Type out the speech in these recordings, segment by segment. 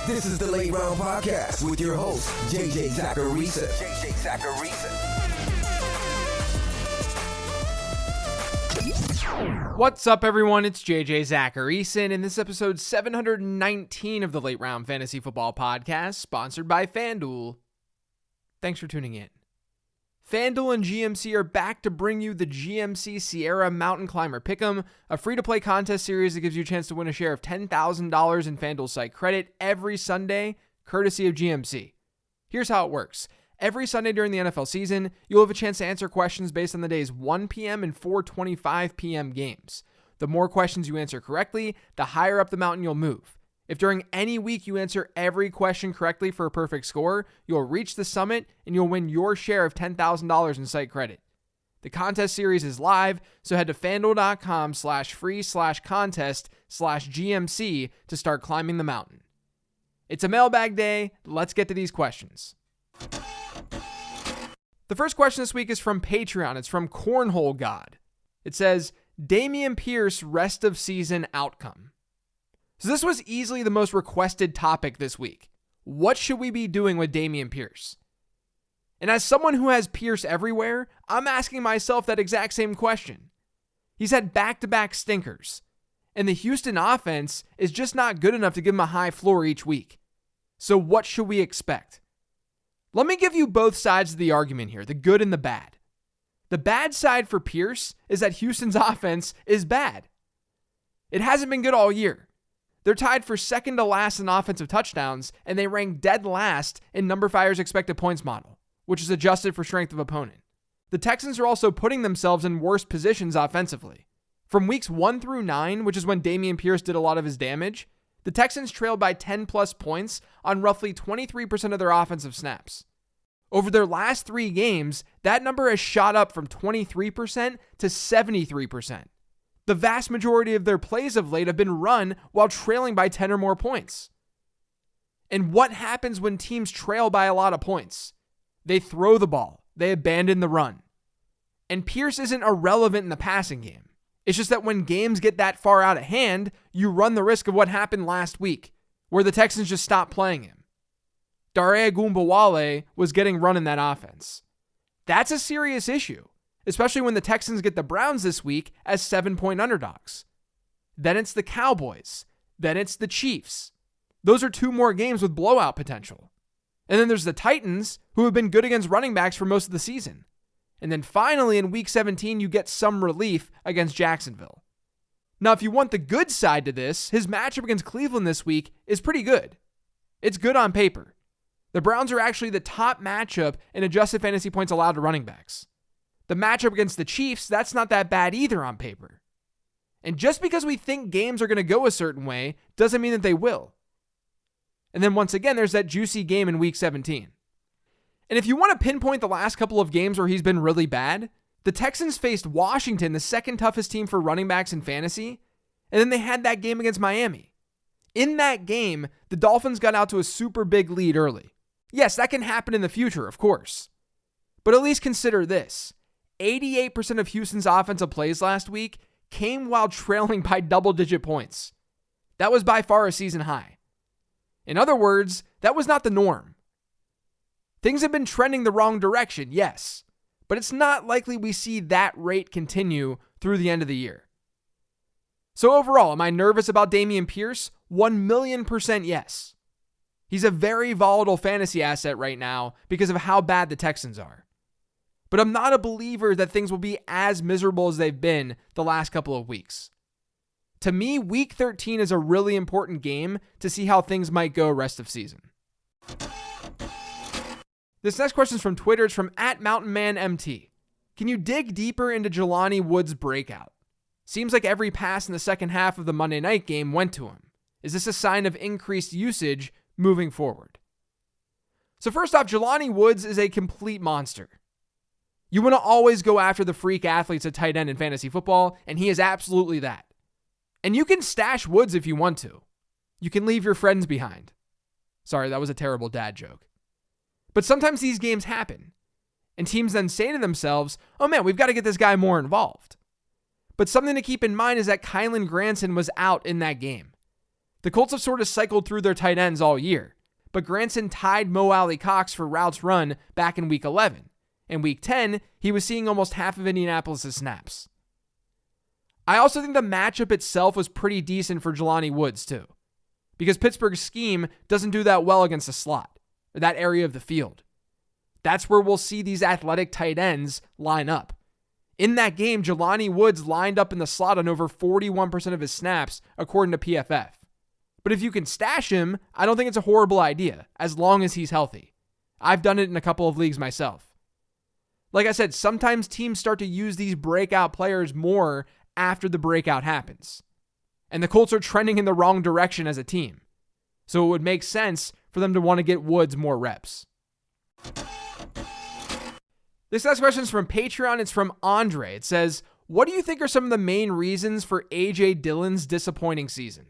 This is the Late Round Podcast with your host, JJ Zacharisa. What's up, everyone? It's JJ Zacharisa, and this episode 719 of the Late Round Fantasy Football Podcast, sponsored by FanDuel. Thanks for tuning in. FanDuel and GMC are back to bring you the GMC Sierra Mountain Climber Pick'em, a free-to-play contest series that gives you a chance to win a share of $10,000 in FanDuel site credit every Sunday, courtesy of GMC. Here's how it works. Every Sunday during the NFL season, you'll have a chance to answer questions based on the day's 1 p.m. and 4:25 p.m. games. The more questions you answer correctly, the higher up the mountain you'll move. If during any week you answer every question correctly for a perfect score, you'll reach the summit and you'll win your share of $10,000 in site credit. The contest series is live, so head to fanduel.com/free/contest/GMC to start climbing the mountain. It's a mailbag day. Let's get to these questions. The first question this week is from Patreon. It's from Cornhole God. It says, Dameon Pierce rest of season outcome. So this was easily the most requested topic this week. What should we be doing with Dameon Pierce? And as someone who has Pierce everywhere, I'm asking myself that exact same question. He's had back-to-back stinkers, and the Houston offense is just not good enough to give him a high floor each week. So what should we expect? Let me give you both sides of the argument here, the good and the bad. The bad side for Pierce is that Houston's offense is bad. It hasn't been good all year. They're tied for second to last in offensive touchdowns, and they rank dead last in numberFire's expected points model, which is adjusted for strength of opponent. The Texans are also putting themselves in worse positions offensively. From weeks 1 through 9, which is when Dameon Pierce did a lot of his damage, the Texans trailed by 10 plus points on roughly 23% of their offensive snaps. Over their last 3 games, that number has shot up from 23% to 73%. The vast majority of their plays of late have been run while trailing by 10 or more points. And what happens when teams trail by a lot of points? They throw the ball. They abandon the run. And Pierce isn't irrelevant in the passing game. It's just that when games get that far out of hand, you run the risk of what happened last week, where the Texans just stopped playing him. Dare Ogunbowale was getting run in that offense. That's a serious issue, especially when the Texans get the Browns this week as 7-point underdogs. Then it's the Cowboys. Then it's the Chiefs. Those are 2 more games with blowout potential. And then there's the Titans, who have been good against running backs for most of the season. And then finally, in Week 17, you get some relief against Jacksonville. Now, if you want the good side to this, his matchup against Cleveland this week is pretty good. It's good on paper. The Browns are actually the top matchup in adjusted fantasy points allowed to running backs. The matchup against the Chiefs, that's not that bad either on paper. And just because we think games are going to go a certain way doesn't mean that they will. And then once again, there's that juicy game in Week 17. And if you want to pinpoint the last couple of games where he's been really bad, the Texans faced Washington, the second toughest team for running backs in fantasy, and then they had that game against Miami. In that game, the Dolphins got out to a super big lead early. Yes, that can happen in the future, of course. But at least consider this. 88% of Houston's offensive plays last week came while trailing by double-digit points. That was by far a season high. In other words, that was not the norm. Things have been trending the wrong direction, yes, but it's not likely we see that rate continue through the end of the year. So overall, am I nervous about Dameon Pierce? 1,000,000% yes. He's a very volatile fantasy asset right now because of how bad the Texans are. But I'm not a believer that things will be as miserable as they've been the last couple of weeks. To me, Week 13 is a really important game to see how things might go rest of season. This next question is from Twitter. It's from @MountainManMT. Can you dig deeper into Jelani Woods' breakout? Seems like every pass in the second half of the Monday night game went to him. Is this a sign of increased usage moving forward? So first off, Jelani Woods is a complete monster. You want to always go after the freak athletes at tight end in fantasy football, and he is absolutely that. And you can stash Woods if you want to. You can leave your friends behind. Sorry, that was a terrible dad joke. But sometimes these games happen, and teams then say to themselves, oh man, we've got to get this guy more involved. But something to keep in mind is that Kylen Granson was out in that game. The Colts have sort of cycled through their tight ends all year, but Granson tied Mo Alley Cox for routes run back in Week 11. In Week 10, he was seeing almost half of Indianapolis' snaps. I also think the matchup itself was pretty decent for Jelani Woods too, because Pittsburgh's scheme doesn't do that well against the slot, or that area of the field. That's where we'll see these athletic tight ends line up. In that game, Jelani Woods lined up in the slot on over 41% of his snaps, according to PFF. But if you can stash him, I don't think it's a horrible idea, as long as he's healthy. I've done it in a couple of leagues myself. Like I said, sometimes teams start to use these breakout players more after the breakout happens. And the Colts are trending in the wrong direction as a team. So it would make sense for them to want to get Woods more reps. This next question is from Patreon. It's from Andre. It says, what do you think are some of the main reasons for A.J. Dillon's disappointing season?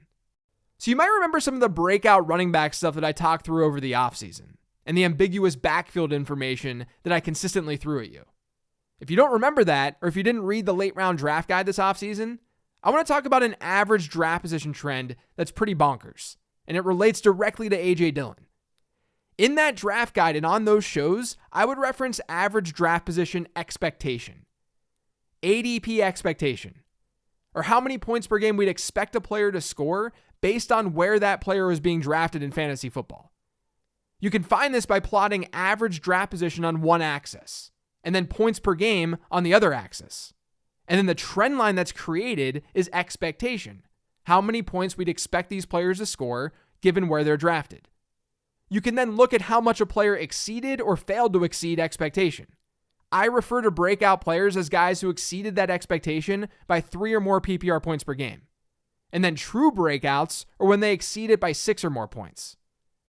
So you might remember some of the breakout running back stuff that I talked through over the offseason, and the ambiguous backfield information that I consistently threw at you. If you don't remember that, or if you didn't read the late round draft guide this offseason, I want to talk about an average draft position trend that's pretty bonkers, and it relates directly to A.J. Dillon. In that draft guide and on those shows, I would reference average draft position expectation, ADP expectation, or how many points per game we'd expect a player to score based on where that player was being drafted in fantasy football. You can find this by plotting average draft position on one axis, and then points per game on the other axis. And then the trend line that's created is expectation, how many points we'd expect these players to score given where they're drafted. You can then look at how much a player exceeded or failed to exceed expectation. I refer to breakout players as guys who exceeded that expectation by 3 or more PPR points per game. And then true breakouts are when they exceed it by 6 or more points.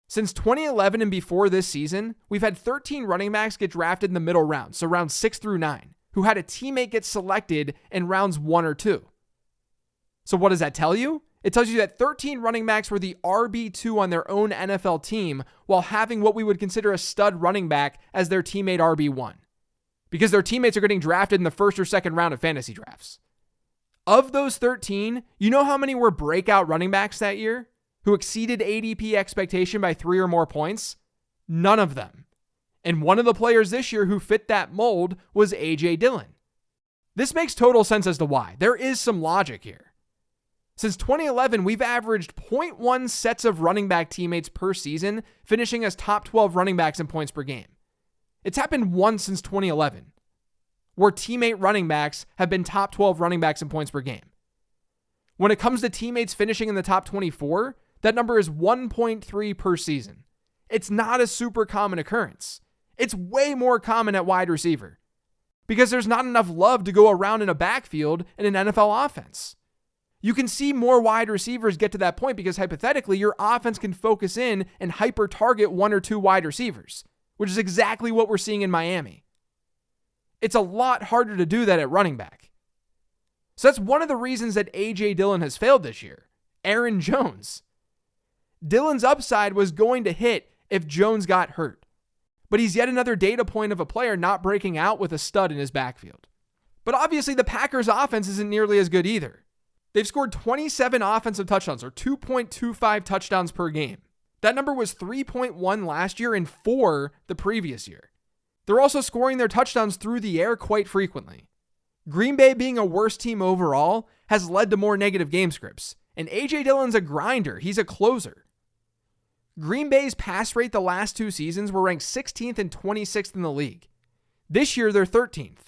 Since 2011 and before this season, we've had 13 running backs get drafted in the middle rounds, so rounds 6 through 9, who had a teammate get selected in rounds 1 or 2. So what does that tell you? It tells you that 13 running backs were the RB2 on their own NFL team while having what we would consider a stud running back as their teammate RB1, because their teammates are getting drafted in the first or second round of fantasy drafts. Of those 13, you know how many were breakout running backs that year who exceeded ADP expectation by 3 or more points? None of them. And one of the players this year who fit that mold was A.J. Dillon. This makes total sense as to why. There is some logic here. Since 2011, we've averaged 0.1 sets of running back teammates per season, finishing as top 12 running backs in points per game. It's happened once since 2011, where teammate running backs have been top 12 running backs in points per game. When it comes to teammates finishing in the top 24, that number is 1.3 per season. It's not a super common occurrence. It's way more common at wide receiver, because there's not enough love to go around in a backfield in an NFL offense. You can see more wide receivers get to that point because hypothetically your offense can focus in and hyper target 1 or 2 wide receivers, which is exactly what we're seeing in Miami. It's a lot harder to do that at running back. So that's one of the reasons that A.J. Dillon has failed this year. Aaron Jones. Dillon's upside was going to hit if Jones got hurt, but he's yet another data point of a player not breaking out with a stud in his backfield. But obviously the Packers' offense isn't nearly as good either. They've scored 27 offensive touchdowns, or 2.25 touchdowns per game. That number was 3.1 last year and 4 the previous year. They're also scoring their touchdowns through the air quite frequently. Green Bay being a worse team overall has led to more negative game scripts, and A.J. Dillon's a grinder. He's a closer. Green Bay's pass rate the last 2 seasons were ranked 16th and 26th in the league. This year, they're 13th.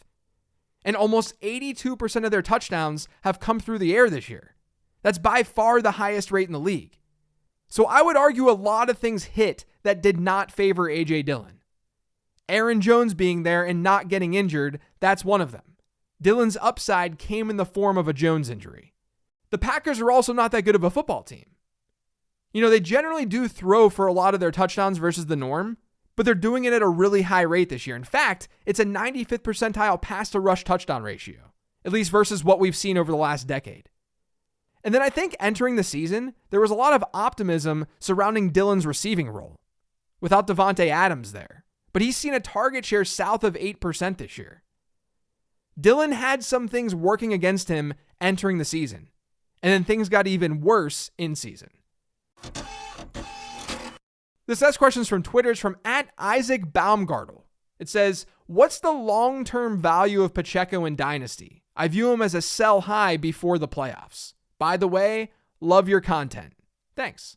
And almost 82% of their touchdowns have come through the air this year. That's by far the highest rate in the league. So I would argue a lot of things hit that did not favor A.J. Dillon. Aaron Jones being there and not getting injured, that's one of them. Dillon's upside came in the form of a Jones injury. The Packers are also not that good of a football team. You know, they generally do throw for a lot of their touchdowns versus the norm, but they're doing it at a really high rate this year. In fact, it's a 95th percentile pass-to-rush touchdown ratio, at least versus what we've seen over the last decade. And then I think entering the season, there was a lot of optimism surrounding Dillon's receiving role, without Devontae Adams there. But he's seen a target share south of 8% this year. Dillon had some things working against him entering the season, and then things got even worse in season. This next question is from Twitter. It's from @IsaacBaumgartel. It says, what's the long-term value of Pacheco in Dynasty? I view him as a sell high before the playoffs. By the way, love your content. Thanks.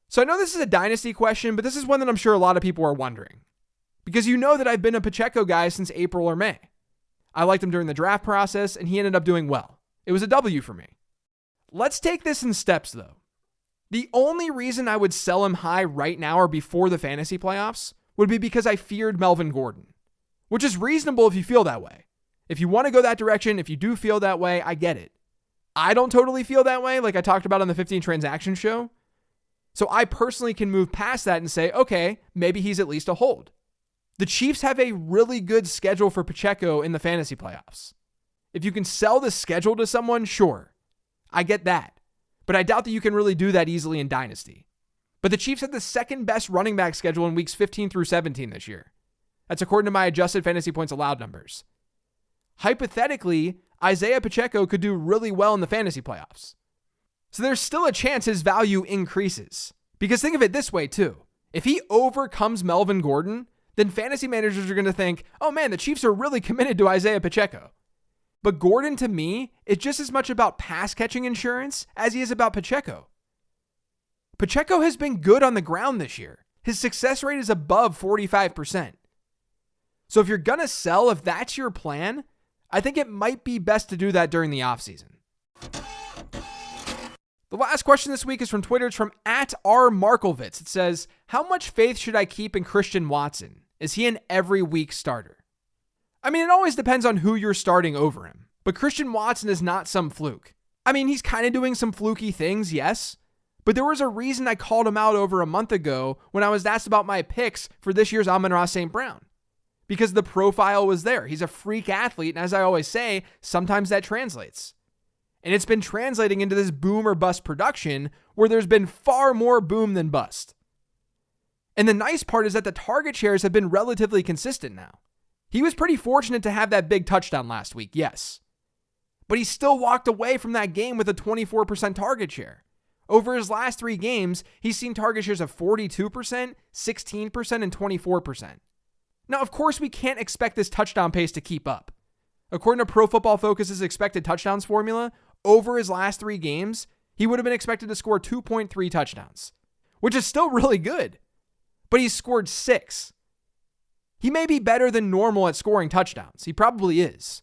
So I know this is a Dynasty question, but this is one that I'm sure a lot of people are wondering. Because you know that I've been a Pacheco guy since April or May. I liked him during the draft process, and he ended up doing well. It was a W for me. Let's take this in steps, though. The only reason I would sell him high right now or before the fantasy playoffs would be because I feared Melvin Gordon, which is reasonable if you feel that way. If you want to go that direction, if you do feel that way, I get it. I don't totally feel that way, like I talked about on the 15 Transaction Show. So I personally can move past that and say, okay, maybe he's at least a hold. The Chiefs have a really good schedule for Pacheco in the fantasy playoffs. If you can sell the schedule to someone, sure. I get that. But I doubt that you can really do that easily in Dynasty. But the Chiefs had the second best running back schedule in weeks 15 through 17 this year. That's according to my adjusted fantasy points allowed numbers. Hypothetically, Isaiah Pacheco could do really well in the fantasy playoffs. So there's still a chance his value increases. Because think of it this way too. If he overcomes Melvin Gordon, then fantasy managers are going to think, oh man, the Chiefs are really committed to Isaiah Pacheco. But Gordon, to me, is just as much about pass catching insurance as he is about Pacheco. Pacheco has been good on the ground this year. His success rate is above 45%. So if you're going to sell, if that's your plan, I think it might be best to do that during the offseason. The last question this week is from Twitter. It's from @RMarkovitz. It says, how much faith should I keep in Christian Watson? Is he an every week starter? I mean, it always depends on who you're starting over him. But Christian Watson is not some fluke. I mean, he's kind of doing some fluky things, yes. But there was a reason I called him out over a month ago when I was asked about my picks for this year's Amon-Ra St. Brown. Because the profile was there. He's a freak athlete, and as I always say, sometimes that translates. And it's been translating into this boom or bust production where there's been far more boom than bust. And the nice part is that the target shares have been relatively consistent now. He was pretty fortunate to have that big touchdown last week, yes. But he still walked away from that game with a 24% target share. Over his last 3 games, he's seen target shares of 42%, 16%, and 24%. Now, of course, we can't expect this touchdown pace to keep up. According to Pro Football Focus's expected touchdowns formula, over his last 3 games, he would have been expected to score 2.3 touchdowns, which is still really good. But he's scored 6. He may be better than normal at scoring touchdowns. He probably is.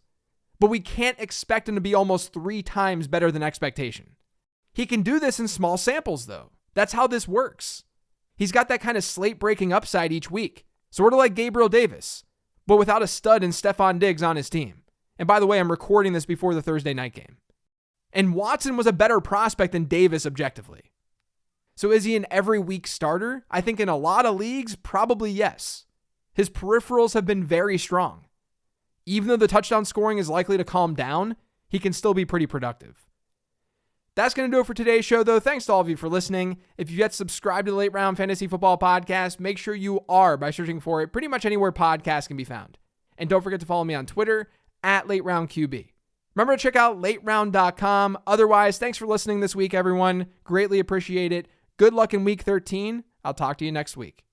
But we can't expect him to be almost 3 times better than expectation. He can do this in small samples, though. That's how this works. He's got that kind of slate-breaking upside each week, sort of like Gabriel Davis, but without a stud in Stephon Diggs on his team. And by the way, I'm recording this before the Thursday night game. And Watson was a better prospect than Davis objectively. So is he an every week starter? I think in a lot of leagues, probably yes. His peripherals have been very strong. Even though the touchdown scoring is likely to calm down, he can still be pretty productive. That's going to do it for today's show, though. Thanks to all of you for listening. If you've yet subscribed to the Late Round Fantasy Football Podcast, make sure you are by searching for it pretty much anywhere podcasts can be found. And don't forget to follow me on Twitter @LateRoundQB. Remember to check out lateround.com. Otherwise, thanks for listening this week, everyone. Greatly appreciate it. Good luck in week 13. I'll talk to you next week.